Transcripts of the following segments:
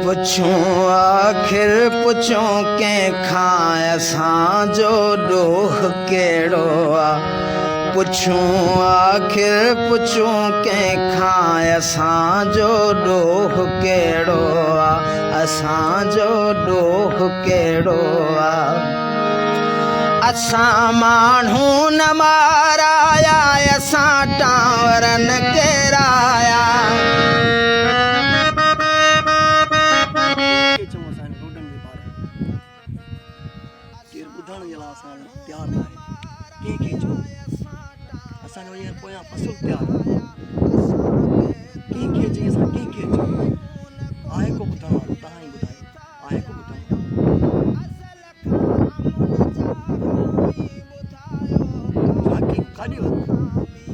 पुछूं आखिर पुछूं कंहिंखां असांजो ॾोह कहिड़ो आहे। पुछूं आखिर पुछूं कंहिंखां असांजो ॾोह कहिड़ो आहे, असांजो ॾोह कहिड़ो आहे। असां माण्हू न माराया, असां टावर न केराया।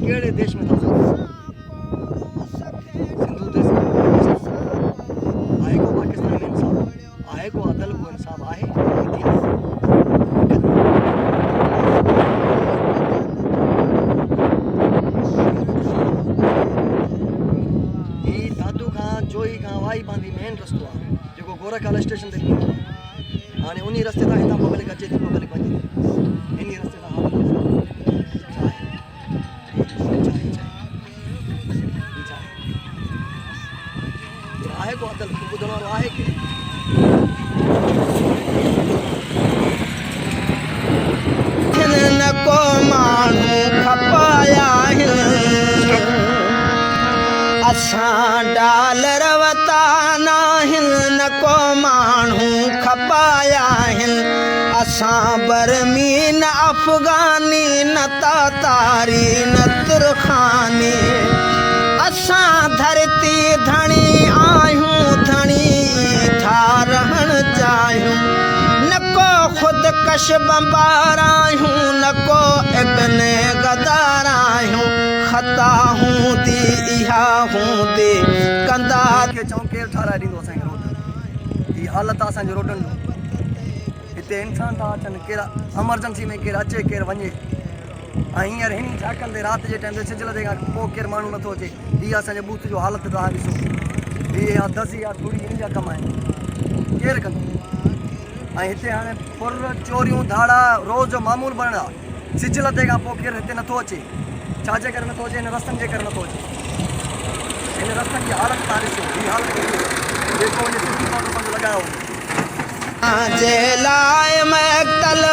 केड़े देश में था सिंधु देश आए को पाकिस्तान में इंसाफ आए को अदल को इंसाफ आहे ई दादू खां जोई खां वाई बांधी मेन रस्तो आहे जेको गोरखल स्टेशन ते बीठो आहे। हाणे उन्ही रस्ते तां हितां पब्लिक अचे थी, पब्लिक वञे इन्ही रस्ते तां आहे को अदल ॿुधण वारो आहे की न को माण्हू खपाया आहिनि, असां डॉलर वता नाहिनि। न को माण्हू खपाया आहिनि, असां बर्मी न अफ़गानी न तातारी न तुरखानी। असां धरती धणी आहियूं, धणी था रहण चाहियूं। न को ख़ुदकश बम्बार आहियूं, न को इब्न गदार आहियूं। ख़ता हूंदी इहा हूंदी कंदा के चऊं केरु ठाराए ॾींदो असांखे रोड। हीअ हालत आहे असांजे रोडनि जो। हिते इंसान था अचनि, केरु एमरजेंसी में केरु अचे केरु वञे। ऐं हींअर हिन झाकनि ते राति जे टाइम ते सिजल ते खां पोइ केरु माण्हू नथो अचे। हीअ असांजे बूथ जो हालत तव्हां ॾिसो। हीअ दसी या थोरी इन जा कम आहिनि, केरु कंदो। ऐं हिते हाणे फुर चोरियूं धाड़ा रोज़ जो मामूल बणियल आहे। सिजल ते खां पोइ केरु हिते नथो अचे। छाजे करे नथो अचे? हिन रस्तनि जे करे नथो अचे। हिन रस्तनि जी हालत तव्हां ॾिसो। हीअ हालत जेको वञे सिटी बंदि लॻायो जे लाइ महतल